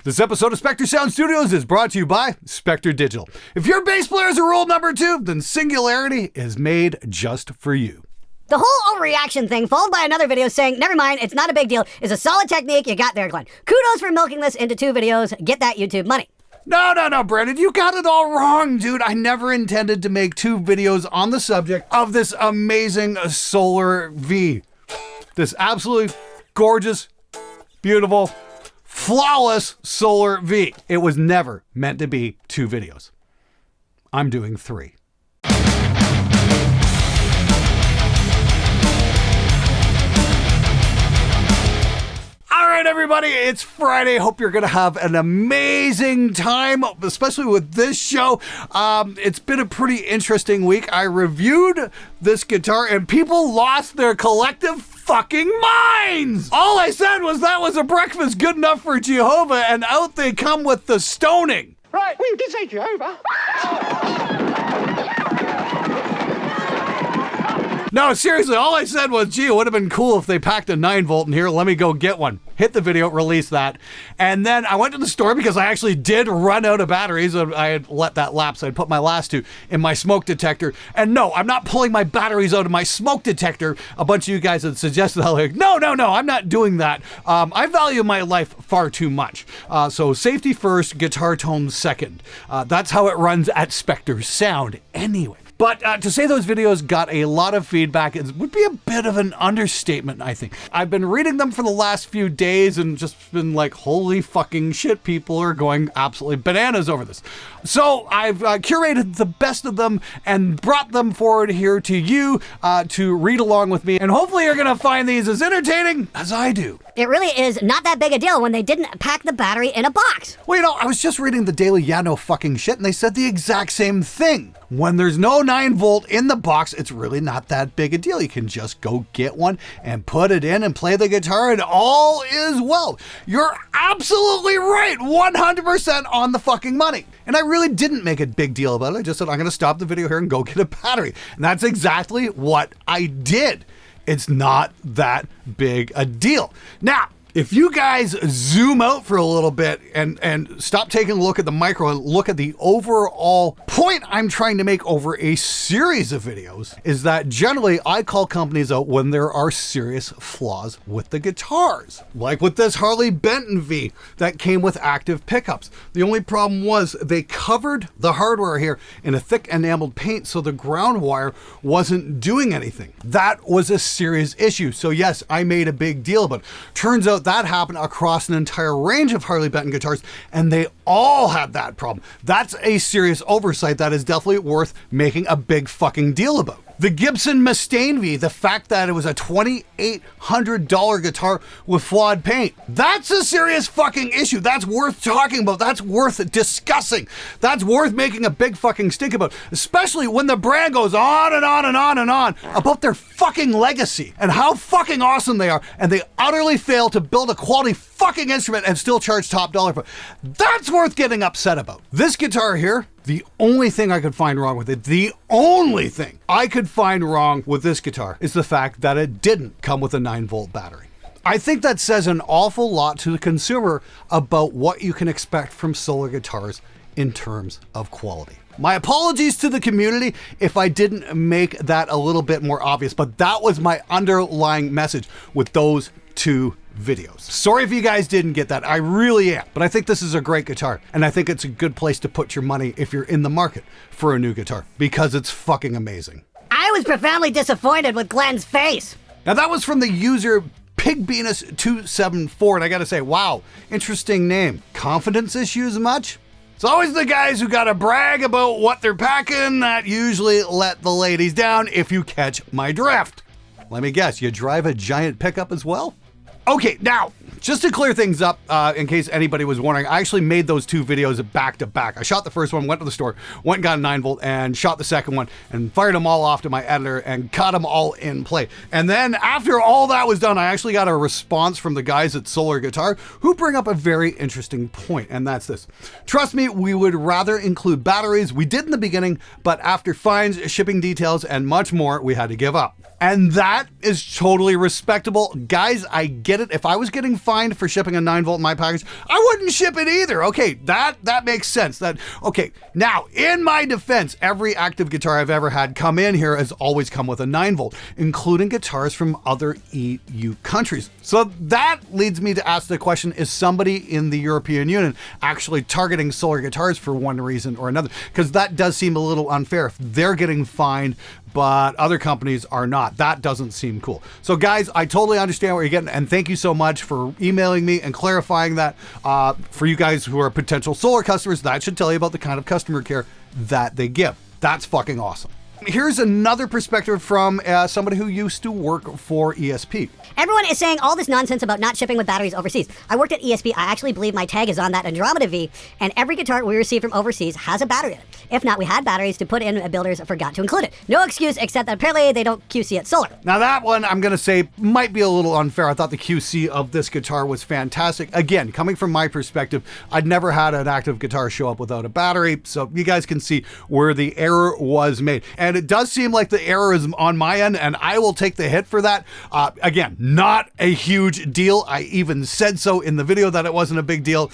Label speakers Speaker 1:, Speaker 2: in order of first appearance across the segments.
Speaker 1: This episode of Spectre Sound Studios is brought to you by Spectre Digital. If your bass player is a rule number 2, then Singularity is made just for you.
Speaker 2: The whole overreaction thing, followed by another video saying, never mind, it's not a big deal, is a solid technique you got there, Glenn. Kudos for milking this into 2 videos. Get that YouTube money.
Speaker 1: No, Brandon, you got it all wrong, dude. I never intended to make 2 videos on the subject of this amazing Solar V. This absolutely gorgeous, beautiful, flawless Solar V. It was never meant to be 2 videos. I'm doing 3. All right, everybody, it's Friday. Hope you're going to have an amazing time, especially with this show. It's been a pretty interesting week. I reviewed this guitar and people lost their collective fucking minds. All I said was that was a breakfast good enough for Jehovah, and out they come with the stoning.
Speaker 3: Right, well, you did say Jehovah.
Speaker 1: No, seriously, all I said was, gee, it would have been cool if they packed a 9-volt in here. Let me go get one. Hit the video, release that. And then I went to the store because I actually did run out of batteries. I had let that lapse. I'd put my last 2 in my smoke detector. And no, I'm not pulling my batteries out of my smoke detector. A bunch of you guys had suggested that. Like, no, I'm not doing that. I value my life far too much. So safety first, guitar tone second. That's how it runs at Spectre Sound anyway. But to say those videos got a lot of feedback would be a bit of an understatement, I think. I've been reading them for the last few days and just been like, holy fucking shit, people are going absolutely bananas over this. So I've curated the best of them and brought them forward here to you to read along with me. And hopefully you're going to find these as entertaining as I do.
Speaker 2: It really is not that big a deal when they didn't pack the battery in a box.
Speaker 1: Well, you know, I was just reading the Daily No fucking shit and they said the exact same thing. When there's no 9-volt in the box, it's really not that big a deal. You can just go get one and put it in and play the guitar and all is well. You're absolutely right, 100% on the fucking money. And I really didn't make a big deal about it. I just said, I'm going to stop the video here and go get a battery. And that's exactly what I did. It's not that big a deal. Now, if you guys zoom out for a little bit and stop taking a look at the micro and look at the overall point I'm trying to make over a series of videos, is that generally I call companies out when there are serious flaws with the guitars. Like with this Harley Benton V that came with active pickups. The only problem was they covered the hardware here in a thick enameled paint so the ground wire wasn't doing anything. That was a serious issue. So yes, I made a big deal about it. Turns out that happened across an entire range of Harley Benton guitars, and they all had that problem. That's a serious oversight that is definitely worth making a big fucking deal about. The Gibson Mustaine V, the fact that it was a $2,800 guitar with flawed paint. That's a serious fucking issue. That's worth talking about. That's worth discussing. That's worth making a big fucking stink about, especially when the brand goes on and on and on and on about their fucking legacy and how fucking awesome they are, and they utterly fail to build a quality fucking instrument and still charge top dollar for it. That's worth getting upset about. This guitar here, the only thing I could find wrong with it, the only thing I could find wrong with this guitar is the fact that it didn't come with a 9-volt battery. I think that says an awful lot to the consumer about what you can expect from solar guitars in terms of quality. My apologies to the community if I didn't make that a little bit more obvious, but that was my underlying message with those 2 videos. Sorry if you guys didn't get that. I really am. But I think this is a great guitar, and I think it's a good place to put your money if you're in the market for a new guitar, because it's fucking amazing.
Speaker 2: I was profoundly disappointed with Glenn's face.
Speaker 1: Now that was from the user PigVenus274, and I gotta say, wow, interesting name. Confidence issues much? It's always the guys who gotta brag about what they're packing that usually let the ladies down, if you catch my drift. Let me guess, you drive a giant pickup as well? Okay, now, just to clear things up, in case anybody was wondering, I actually made those 2 videos back to back. I shot the first one, went to the store, went and got a 9-volt, and shot the second one, and fired them all off to my editor and got them all in play. And then after all that was done, I actually got a response from the guys at Solar Guitar who bring up a very interesting point, and that's this. Trust me, we would rather include batteries. We did in the beginning, but after fines, shipping details, and much more, we had to give up. And that is totally respectable. Guys, I get it. If I was getting fined for shipping a 9 volt in my package, I wouldn't ship it either. Okay, that makes sense. Okay, now, in my defense, every active guitar I've ever had come in here has always come with a 9 volt, including guitars from other EU countries. So that leads me to ask the question, is somebody in the European Union actually targeting solar guitars for one reason or another? Because that does seem a little unfair. If they're getting fined, but other companies are not, that doesn't seem cool. So guys, I totally understand what you're getting, and thank you so much for emailing me and clarifying that. For you guys who are potential solar customers, that should tell you about the kind of customer care that they give. That's fucking awesome. Here's another perspective from somebody who used to work for ESP.
Speaker 2: Everyone is saying all this nonsense about not shipping with batteries overseas. I worked at ESP. I actually believe my tag is on that Andromeda V, and every guitar we receive from overseas has a battery in it. If not, we had batteries to put in, builders forgot to include it. No excuse, except that apparently they don't QC it solar.
Speaker 1: Now that one, I'm going to say, might be a little unfair. I thought the QC of this guitar was fantastic. Again, coming from my perspective, I'd never had an active guitar show up without a battery, so you guys can see where the error was made. And it does seem like the error is on my end, and I will take the hit for that. Again, not a huge deal. I even said so in the video that it wasn't a big deal.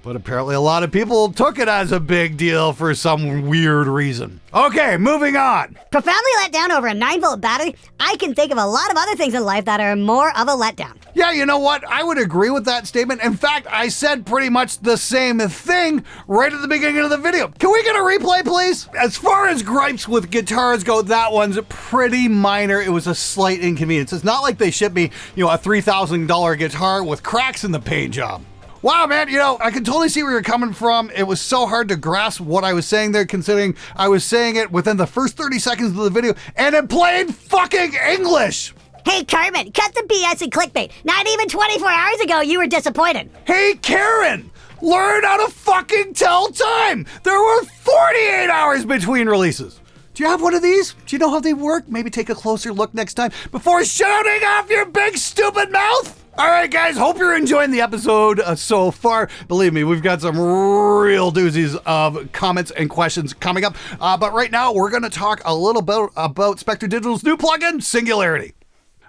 Speaker 1: But apparently a lot of people took it as a big deal for some weird reason. Okay, moving on.
Speaker 2: Profoundly let down over a 9 volt battery? I can think of a lot of other things in life that are more of a letdown.
Speaker 1: Yeah, you know what? I would agree with that statement. In fact, I said pretty much the same thing right at the beginning of the video. Can we get a replay, please? As far as gripes with guitars go, that one's pretty minor. It was a slight inconvenience. It's not like they shipped me, a $3,000 guitar with cracks in the paint job. Wow, man, I can totally see where you're coming from. It was so hard to grasp what I was saying there, considering I was saying it within the first 30 seconds of the video, and in plain fucking English.
Speaker 2: Hey, Carmen, cut the BS and clickbait. Not even 24 hours ago, you were disappointed.
Speaker 1: Hey, Karen, learn how to fucking tell time. There were 48 hours between releases. Do you have one of these? Do you know how they work? Maybe take a closer look next time before shouting off your big stupid mouth. All right, guys, hope you're enjoying the episode so far. Believe me, we've got some real doozies of comments and questions coming up. But right now, we're going to talk a little bit about Spectre Digital's new plugin, Singularity.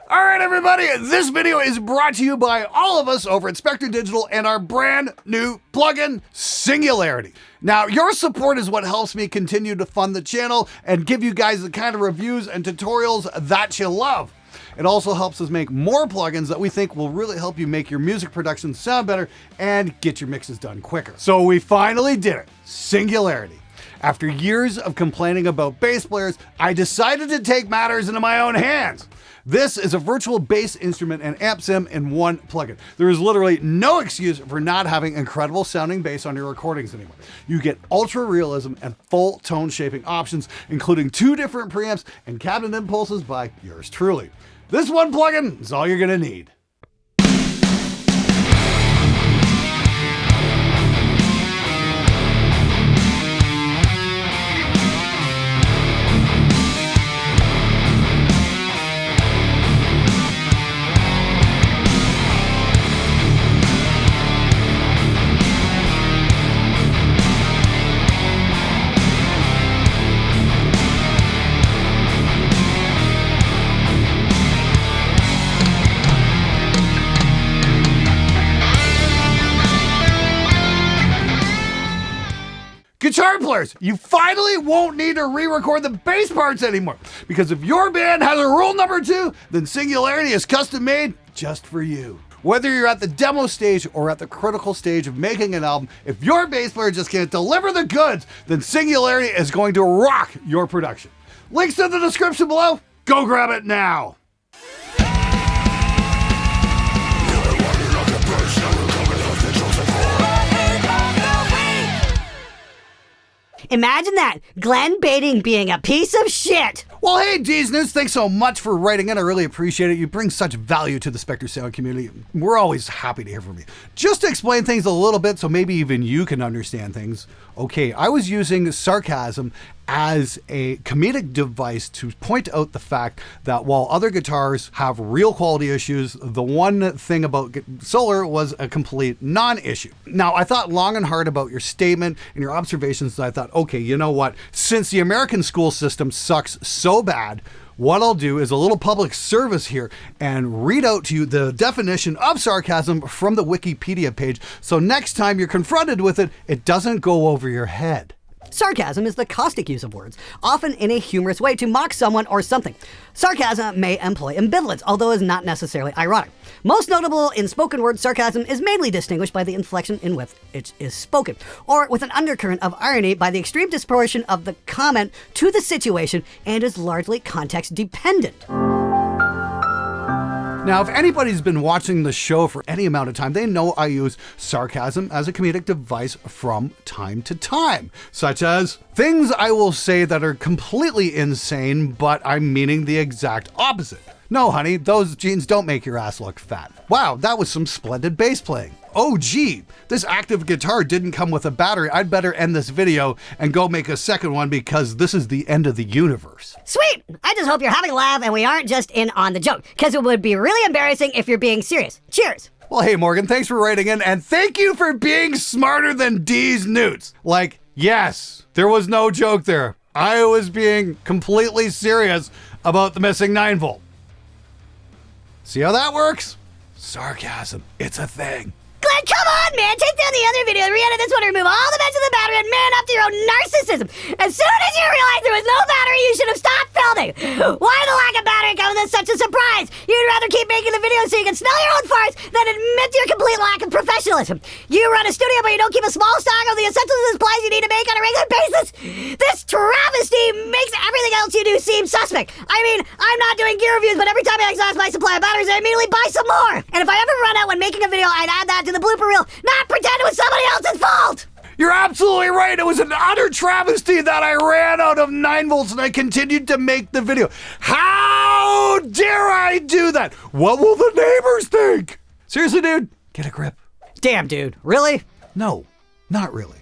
Speaker 1: All right, everybody, this video is brought to you by all of us over at Spectre Digital and our brand new plugin, Singularity. Now, your support is what helps me continue to fund the channel and give you guys the kind of reviews and tutorials that you love. It also helps us make more plugins that we think will really help you make your music production sound better and get your mixes done quicker. So we finally did it, Singularity. After years of complaining about bass players, I decided to take matters into my own hands. This is a virtual bass instrument and amp sim in one plugin. There is literally no excuse for not having incredible sounding bass on your recordings anymore. You get ultra realism and full tone shaping options, including 2 different preamps and cabinet impulses by yours truly. This one plugin is all you're gonna need. Guitar players, you finally won't need to re-record the bass parts anymore, because if your band has a rule number 2, then Singularity is custom made just for you. Whether you're at the demo stage or at the critical stage of making an album, if your bass player just can't deliver the goods, then Singularity is going to rock your production. Links in the description below. Go grab it now.
Speaker 2: Imagine that, Glenn Baiting being a piece of shit.
Speaker 1: Well, hey, D's News, thanks so much for writing in. I really appreciate it. You bring such value to the Spectre Sound community. We're always happy to hear from you. Just to explain things a little bit so maybe even you can understand things. Okay, I was using sarcasm as a comedic device to point out the fact that while other guitars have real quality issues, the one thing about solar was a complete non-issue. Now, I thought long and hard about your statement and your observations. I thought, okay, you know what? Since the American school system sucks so so bad, what I'll do is a little public service here and read out to you the definition of sarcasm from the Wikipedia page. So next time you're confronted with it, it doesn't go over your head.
Speaker 3: Sarcasm is the caustic use of words, often in a humorous way to mock someone or something. Sarcasm may employ ambivalence, although is not necessarily ironic. Most notable in spoken word, sarcasm is mainly distinguished by the inflection in which it is spoken, or with an undercurrent of irony by the extreme disproportion of the comment to the situation, and is largely context dependent.
Speaker 1: Now, if anybody's been watching the show for any amount of time, they know I use sarcasm as a comedic device from time to time, such as things I will say that are completely insane, but I'm meaning the exact opposite. No, honey, those jeans don't make your ass look fat. Wow, that was some splendid bass playing. Oh, gee, this active guitar didn't come with a battery. I'd better end this video and go make a second one because this is the end of the universe.
Speaker 2: Sweet! I just hope you're having a laugh and we aren't just in on the joke, because it would be really embarrassing if you're being serious. Cheers!
Speaker 1: Well, hey, Morgan, thanks for writing in, and thank you for being smarter than D's newts. Like, yes, there was no joke there. I was being completely serious about the missing 9-volt. See how that works? Sarcasm, it's a thing.
Speaker 2: Glenn, come on, man! Take down the other video, re-edit this one, remove all the bits of the battery, and man up to your own narcissism! As soon as you realized there was no battery, you should have stopped filming! Why the lack of battery comes as such a surprise? You'd rather keep making the video so you can smell your own farts than admit to your complete lack of professionalism. You run a studio, but you don't keep a small stock of the essentials and supplies you need to make on a regular basis? This travesty makes everything else you do seem suspect. I mean, I'm not doing gear reviews, but every time I exhaust my supply of batteries, I immediately buy some more! And if I ever run out when making a video, I'd add that to the blooper reel, not pretend it was somebody else's fault!
Speaker 1: You're absolutely right. It was an utter travesty that I ran out of 9-volts and I continued to make the video. How dare I do that? What will the neighbors think? Seriously, dude, get a grip.
Speaker 3: Damn, dude, really?
Speaker 1: No, not really.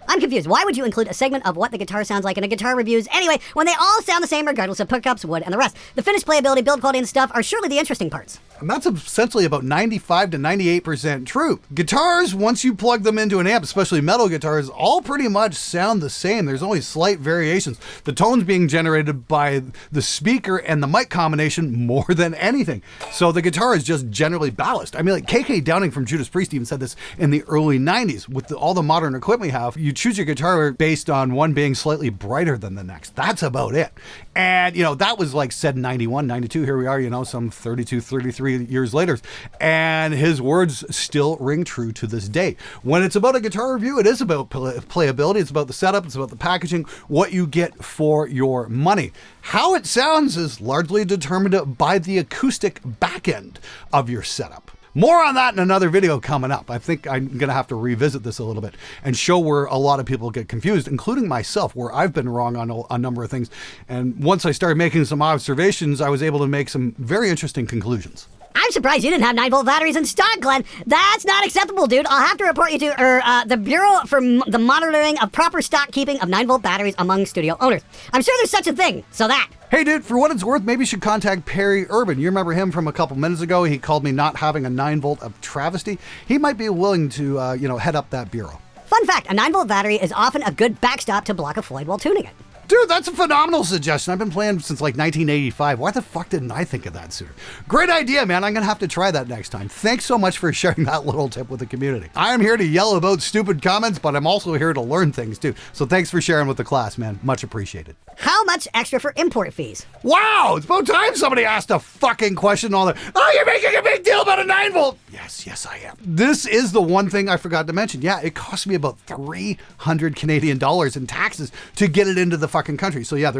Speaker 2: I'm confused. Why would you include a segment of what the guitar sounds like in a guitar reviews anyway, when they all sound the same regardless of pickups, wood, and the rest? The finished playability, build quality, and stuff are surely the interesting parts.
Speaker 1: And that's essentially about 95 to 98% true. Guitars, once you plug them into an amp, especially metal guitars, all pretty much sound the same. There's only slight variations. The tones being generated by the speaker and the mic combination more than anything. So the guitar is just generally balanced. I mean, like KK Downing from Judas Priest even said this in the early 90s. With all the modern equipment we have, you choose your guitar based on one being slightly brighter than the next. That's about it. And, that was like said in 91, 92. Here we are, some 32, 33 years later. And his words still ring true to this day. When it's about a guitar review, it is about playability. It's about the setup. It's about the packaging, what you get for your money. How it sounds is largely determined by the acoustic back end of your setup. More on that in another video coming up. I think I'm going to have to revisit this a little bit and show where a lot of people get confused, including myself, where I've been wrong on a number of things. And once I started making some observations, I was able to make some very interesting conclusions.
Speaker 2: I'm surprised you didn't have 9-volt batteries in stock, Glenn. That's not acceptable, dude. I'll have to report you to the Bureau for the Monitoring of Proper Stock Keeping of 9-volt Batteries Among Studio Owners. I'm sure there's such a thing, so that.
Speaker 1: Hey, dude, for what it's worth, maybe you should contact Perry Urban. You remember him from a couple minutes ago? He called me not having a 9-volt a travesty. He might be willing to, head up that bureau.
Speaker 2: Fun fact, a 9-volt battery is often a good backstop to block a Floyd while tuning it.
Speaker 1: Dude, that's a phenomenal suggestion. I've been playing since like 1985. Why the fuck didn't I think of that sooner? Great idea, man. I'm going to have to try that next time. Thanks so much for sharing that little tip with the community. I am here to yell about stupid comments, but I'm also here to learn things too. So thanks for sharing with the class, man. Much appreciated.
Speaker 2: How much extra for import fees?
Speaker 1: Wow, it's about time somebody asked a fucking question all that. Oh, you're making a big deal about a 9-volt. Yes, I am. This is the one thing I forgot to mention. Yeah, it cost me about 300 Canadian dollars in taxes to get it into the fucking country. So yeah,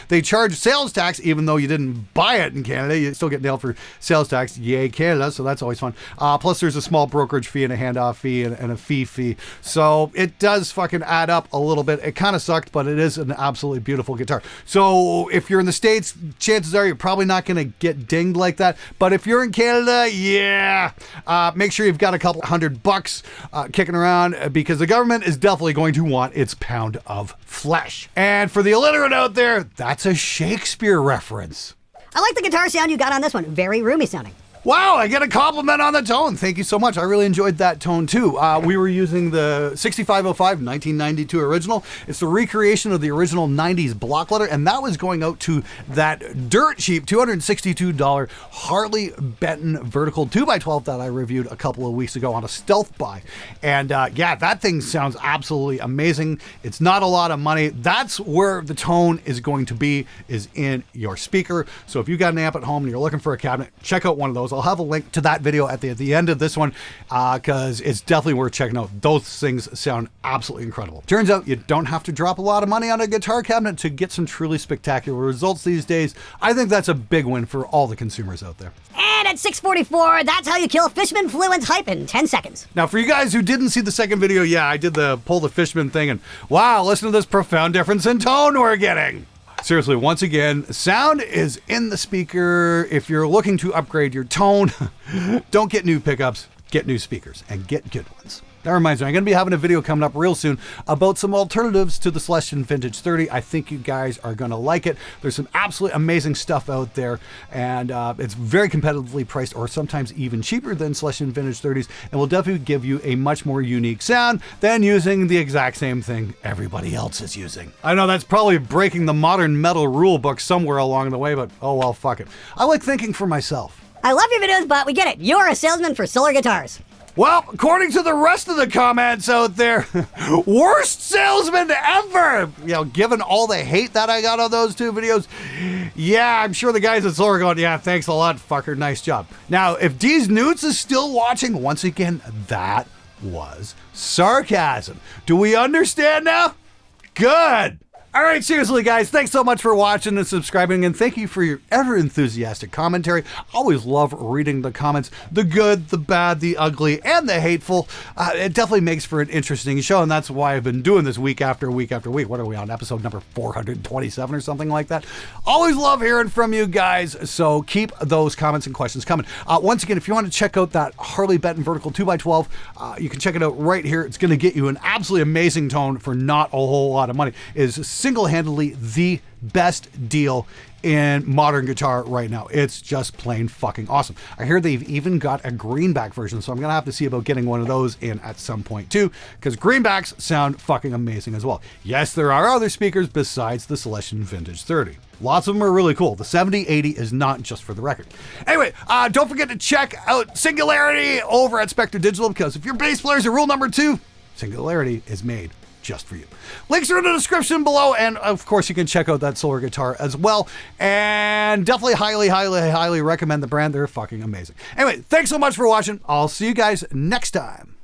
Speaker 1: they charge sales tax even though you didn't buy it in Canada. You still get nailed for sales tax. Yay, Canada. So that's always fun. Plus there's a small brokerage fee and a handoff fee and a fee. So it does fucking add up a little bit. It kind of sucked, but it is an absolutely beautiful guitar. So if you're in the States, chances are you're probably not going to get dinged like that. But if you're in Canada, yeah, make sure you've got a couple $100 kicking around because the government is definitely going to want its pound of flesh. And for the illiterate out there, that's a Shakespeare reference.
Speaker 2: I like the guitar sound you got on this one. Very roomy sounding.
Speaker 1: Wow, I get a compliment on the tone. Thank you so much. I really enjoyed that tone too. We were using the 6505 1992 original. It's the recreation of the original 90s block letter, and that was going out to that dirt cheap $262 Harley Benton vertical 2x12 that I reviewed a couple of weeks ago on a stealth buy. And yeah, that thing sounds absolutely amazing. It's not a lot of money. That's where the tone is going to be, is in your speaker. So if you got an amp at home and you're looking for a cabinet, check out one of those. I'll have a link to that video at the end of this one because it's definitely worth checking out. Those things sound absolutely incredible. Turns out you don't have to drop a lot of money on a guitar cabinet to get some truly spectacular results these days. I think that's a big win for all the consumers out there.
Speaker 2: And at 6:44, that's how you kill Fishman Fluent's hype in 10 seconds.
Speaker 1: Now, for you guys who didn't see the second video, yeah, I did the pull the Fishman thing, and wow, listen to this profound difference in tone we're getting. Seriously, once again, sound is in the speaker. If you're looking to upgrade your tone, don't get new pickups, get new speakers, and get good ones. That reminds me, I'm going to be having a video coming up real soon about some alternatives to the Celestion Vintage 30. I think you guys are going to like it. There's some absolutely amazing stuff out there, and it's very competitively priced, or sometimes even cheaper than Celestion Vintage 30s, and will definitely give you a much more unique sound than using the exact same thing everybody else is using. I know that's probably breaking the modern metal rule book somewhere along the way, but oh well, fuck it. I like thinking for myself.
Speaker 2: I love your videos, but we get it. You're a salesman for solar guitars.
Speaker 1: Well, according to the rest of the comments out there, worst salesman ever! You know, given all the hate that I got on those two videos, yeah, I'm sure the guys at Solar are going, yeah, thanks a lot, fucker, nice job. Now, if Deez Newts is still watching, once again, that was sarcasm. Do we understand now? Good! All right, seriously, guys, thanks so much for watching and subscribing, and thank you for your ever-enthusiastic commentary. Always love reading the comments, the good, the bad, the ugly, and the hateful. It definitely makes for an interesting show, and that's why I've been doing this week after week after week. What are we on, episode number 427 or something like that? Always love hearing from you guys, so keep those comments and questions coming. Once again, if you want to check out that Harley Benton Vertical 2x12, you can check it out right here. It's going to get you an absolutely amazing tone for not a whole lot of money. It's single-handedly the best deal in modern guitar right now. It's just plain fucking awesome. I hear they've even got a greenback version, so I'm gonna have to see about getting one of those in at some point too, because greenbacks sound fucking amazing as well. Yes, there are other speakers besides the Celestion Vintage 30. Lots of them are really cool. The 7080 is not, just for the record. Anyway, don't forget to check out Singularity over at Spectre Digital, because if your bass players are rule number 2, Singularity is made just for you. Links are in the description below, and of course you can check out that solar guitar as well, and definitely highly recommend the brand. They're fucking amazing. Anyway, thanks so much for watching. I'll see you guys next time.